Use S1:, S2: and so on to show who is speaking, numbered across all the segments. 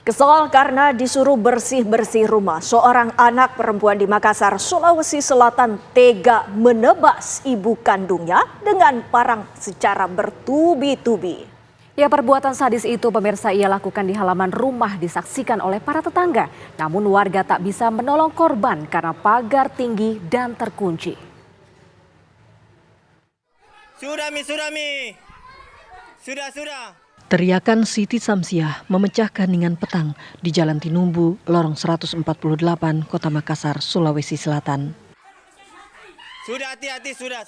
S1: Kesal karena disuruh bersih-bersih rumah, seorang anak perempuan di Makassar, Sulawesi Selatan tega menebas ibu kandungnya dengan parang secara bertubi-tubi. Ya, perbuatan sadis itu pemirsa ia lakukan di halaman rumah disaksikan oleh para tetangga. Namun warga tak bisa menolong korban karena pagar tinggi dan terkunci.
S2: Sudah.
S3: Teriakan Siti Samsiah memecah keheningan petang di Jalan Tinumbu, Lorong 148, Kota Makassar, Sulawesi Selatan.
S2: Sudah, hati-hati, sudah.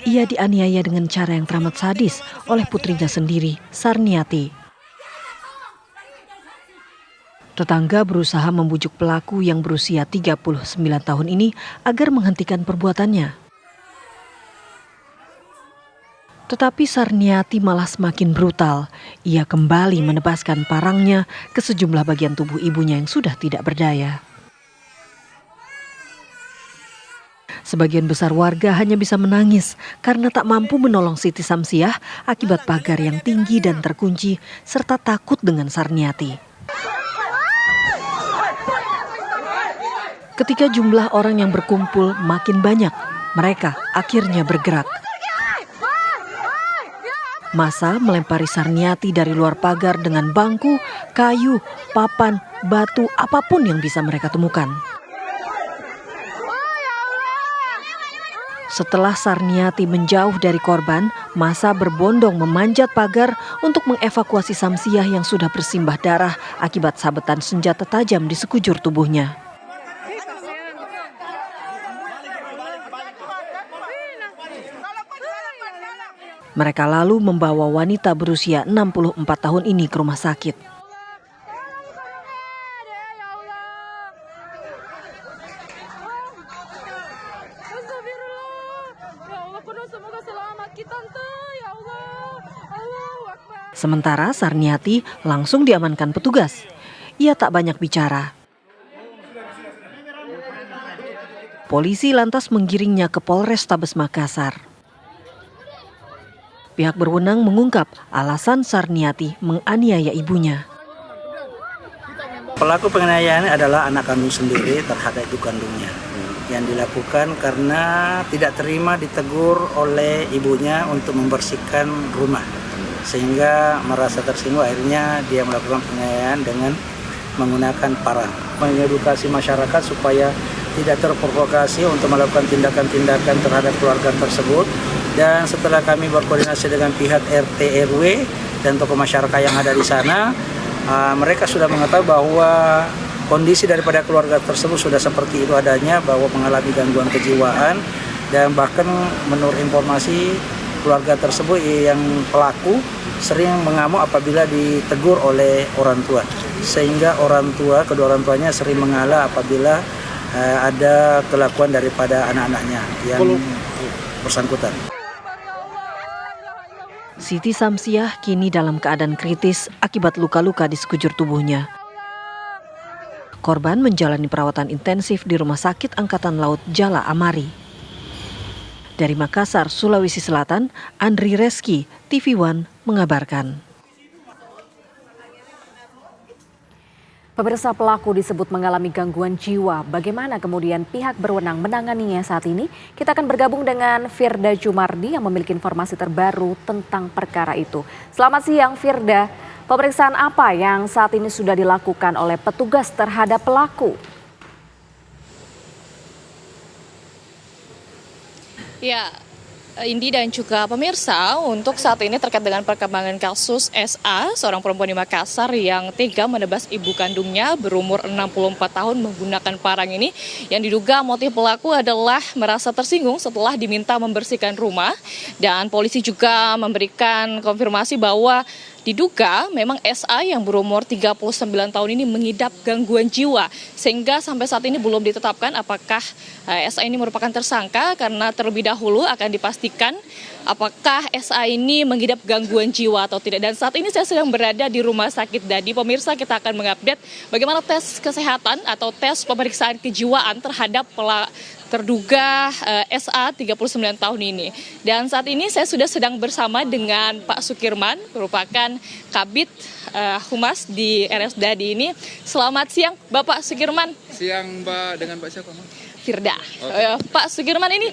S3: Ia dianiaya dengan cara yang teramat sadis oleh putrinya sendiri, Sarniati. Tetangga berusaha membujuk pelaku yang berusia 39 tahun ini agar menghentikan perbuatannya. Tetapi Sarniati malah semakin brutal. Ia kembali menebaskan parangnya ke sejumlah bagian tubuh ibunya yang sudah tidak berdaya. Sebagian besar warga hanya bisa menangis karena tak mampu menolong Siti Samsiah akibat pagar yang tinggi dan terkunci serta takut dengan Sarniati. Ketika jumlah orang yang berkumpul makin banyak, mereka akhirnya bergerak. Massa melempari Sarniati dari luar pagar dengan bangku, kayu, papan, batu, apapun yang bisa mereka temukan. Setelah Sarniati menjauh dari korban, massa berbondong memanjat pagar untuk mengevakuasi Samsiah yang sudah bersimbah darah akibat sabetan senjata tajam di sekujur tubuhnya. Mereka lalu membawa wanita berusia 64 tahun ini ke rumah sakit. Sementara Sarniati langsung diamankan petugas. Ia tak banyak bicara. Polisi lantas menggiringnya ke Polrestabes Makassar. Pihak berwenang mengungkap alasan Sarniati menganiaya ibunya.
S4: Pelaku penganiayaan adalah anak kandung sendiri terhadap ibu kandungnya. Yang dilakukan karena tidak terima ditegur oleh ibunya untuk membersihkan rumah. Sehingga merasa tersinggung, akhirnya dia melakukan penganiayaan dengan menggunakan parang. Mengedukasi masyarakat supaya tidak terprovokasi untuk melakukan tindakan-tindakan terhadap keluarga tersebut. Dan setelah kami berkoordinasi dengan pihak RT RW dan tokoh masyarakat yang ada di sana, mereka sudah mengetahui bahwa kondisi daripada keluarga tersebut sudah seperti itu adanya, bahwa mengalami gangguan kejiwaan, dan bahkan menurut informasi keluarga tersebut yang pelaku sering mengamuk apabila ditegur oleh orang tua, sehingga kedua orang tuanya sering mengalah apabila ada kelakuan daripada anak-anaknya yang bersangkutan.
S3: Siti Samsiah kini dalam keadaan kritis akibat luka-luka di sekujur tubuhnya. Korban menjalani perawatan intensif di Rumah Sakit Angkatan Laut Jala Amari. Dari Makassar, Sulawesi Selatan, Andri Reski, TV One mengabarkan.
S1: Pemirsa, pelaku disebut mengalami gangguan jiwa. Bagaimana kemudian pihak berwenang menanganinya saat ini? Kita akan bergabung dengan Firda Jumardi yang memiliki informasi terbaru tentang perkara itu. Selamat siang Firda, pemeriksaan apa yang saat ini sudah dilakukan oleh petugas terhadap pelaku?
S5: Ya, Indi dan juga pemirsa, untuk saat ini terkait dengan perkembangan kasus SA, seorang perempuan di Makassar yang tega menebas ibu kandungnya berumur 64 tahun menggunakan parang ini, yang diduga motif pelaku adalah merasa tersinggung setelah diminta membersihkan rumah, dan polisi juga memberikan konfirmasi bahwa diduga memang SA yang berumur 39 tahun ini mengidap gangguan jiwa, sehingga sampai saat ini belum ditetapkan apakah SA ini merupakan tersangka, karena terlebih dahulu akan dipastikan apakah SA ini mengidap gangguan jiwa atau tidak. Dan saat ini saya sedang berada di Rumah Sakit Dadi. Pemirsa, kita akan mengupdate bagaimana tes kesehatan atau tes pemeriksaan kejiwaan terhadap terduga SA 39 tahun ini. Dan saat ini saya sudah sedang bersama dengan Pak Sukirman, merupakan Kabid Humas di RSUD ini. Selamat siang Bapak Sukirman.
S6: Siang Mbak, dengan Mbak siapa?
S5: Firda. Pak Sukirman ini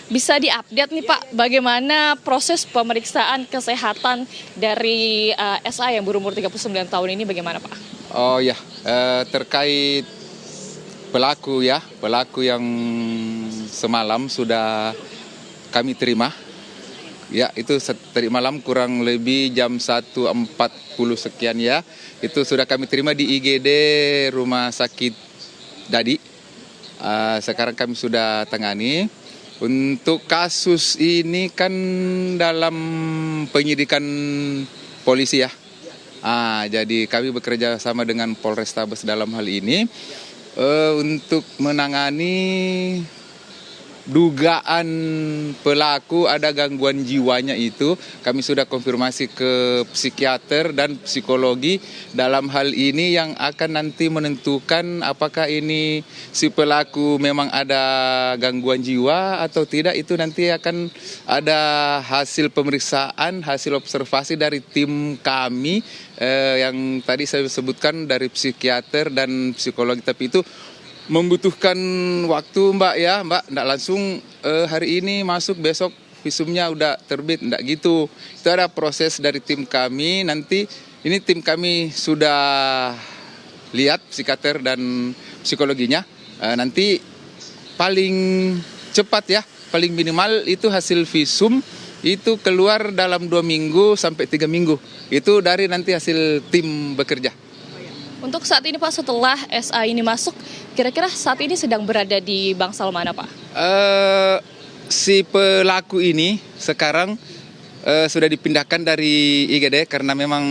S5: bisa diupdate nih Pak, bagaimana proses pemeriksaan kesehatan dari SA yang berumur 39 tahun ini, bagaimana Pak?
S6: Oh ya, terkait pelaku yang semalam sudah kami terima. Ya, itu tadi malam kurang lebih jam 1.40 sekian ya. Itu sudah kami terima di IGD Rumah Sakit Dadi. Sekarang kami sudah tangani. Untuk kasus ini kan dalam penyidikan polisi ya. Jadi kami bekerja sama dengan Polrestabes dalam hal ini untuk menangani dugaan pelaku ada gangguan jiwanya itu. Kami sudah konfirmasi ke psikiater dan psikologi dalam hal ini yang akan nanti menentukan apakah ini si pelaku memang ada gangguan jiwa atau tidak. Itu nanti akan ada hasil pemeriksaan, hasil observasi dari tim kami yang tadi saya sebutkan dari psikiater dan psikologi. Tapi itu membutuhkan waktu Mbak, nggak langsung hari ini masuk besok visumnya udah terbit, nggak gitu. Itu ada proses dari tim kami, nanti ini tim kami sudah lihat psikiater dan psikologinya, nanti paling cepat ya, paling minimal itu hasil visum itu keluar dalam 2 minggu sampai 3 minggu, itu dari nanti hasil tim bekerja.
S5: Untuk saat ini Pak, setelah SA ini masuk, kira-kira saat ini sedang berada di bangsal mana Pak?
S6: Si pelaku ini sekarang sudah dipindahkan dari IGD karena memang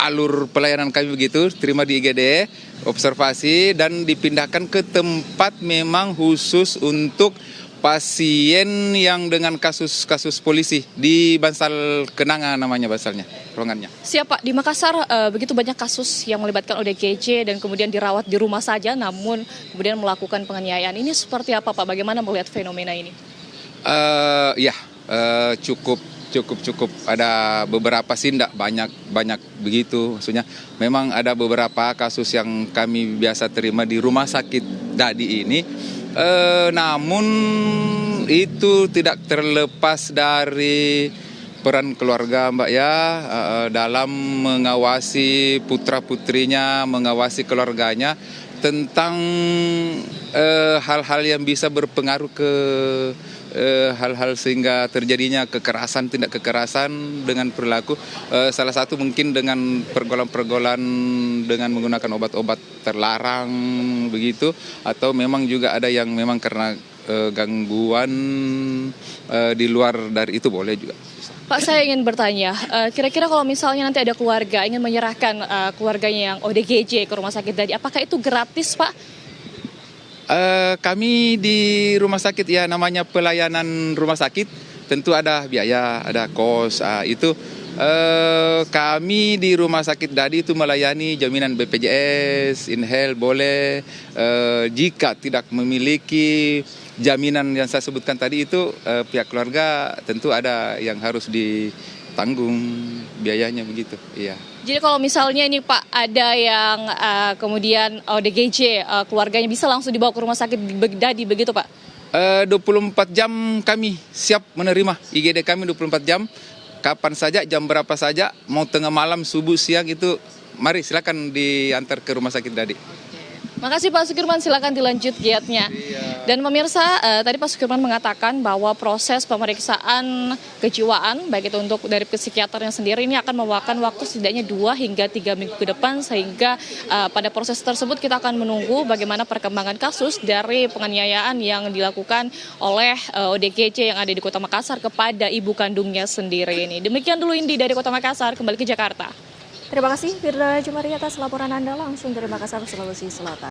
S6: alur pelayanan kami begitu, terima di IGD, observasi dan dipindahkan ke tempat memang khusus untuk pasien yang dengan kasus polisi di Bansal Kenanga namanya bansalnya, ruangannya.
S5: Siapa di Makassar begitu banyak kasus yang melibatkan ODGJ dan kemudian dirawat di rumah saja namun kemudian melakukan penganiayaan. Ini seperti apa Pak? Bagaimana melihat fenomena ini? Cukup ada beberapa sih, enggak banyak begitu. Maksudnya memang ada beberapa kasus yang kami biasa terima di rumah sakit Dadi ini. Namun itu tidak terlepas dari peran keluarga Mbak ya, dalam mengawasi putra-putrinya, mengawasi keluarganya tentang hal-hal yang bisa berpengaruh ke hal-hal sehingga terjadinya tindak kekerasan dengan perilaku. Salah satu mungkin dengan pergaulan-pergaulan dengan menggunakan obat-obat terlarang begitu, atau memang juga ada yang memang karena gangguan di luar dari itu boleh juga. Pak, saya ingin bertanya, kira-kira kalau misalnya nanti ada keluarga ingin menyerahkan keluarganya yang ODGJ ke rumah sakit Dadi, apakah itu gratis Pak?
S6: Kami di rumah sakit ya, namanya pelayanan rumah sakit tentu ada biaya, ada kos. Itu kami di rumah sakit Dadi itu melayani jaminan BPJS, InHealth boleh. Jika tidak memiliki jaminan yang saya sebutkan tadi itu, pihak keluarga tentu ada yang harus ditanggung biayanya begitu. Iya.
S5: Jadi kalau misalnya ini Pak ada yang kemudian ODGJ keluarganya bisa langsung dibawa ke rumah sakit Dadi begitu Pak?
S6: 24 jam kami siap menerima. IGD kami 24 jam. Kapan saja, jam berapa saja, mau tengah malam, subuh, siang itu mari silakan diantar ke rumah sakit Dadi.
S5: Makasih Pak Sukirman, silakan dilanjut giatnya. Dan pemirsa, tadi Pak Sukirman mengatakan bahwa proses pemeriksaan kejiwaan, baik itu untuk dari psikiaternya sendiri, ini akan memakan waktu setidaknya 2 hingga 3 minggu ke depan, sehingga pada proses tersebut kita akan menunggu bagaimana perkembangan kasus dari penganiayaan yang dilakukan oleh ODGJ yang ada di Kota Makassar kepada ibu kandungnya sendiri ini. Demikian dulu Indi dari Kota Makassar, kembali ke Jakarta.
S1: Terima kasih Firda Jumari atas laporan Anda langsung dari Makassar, Sulawesi Selatan.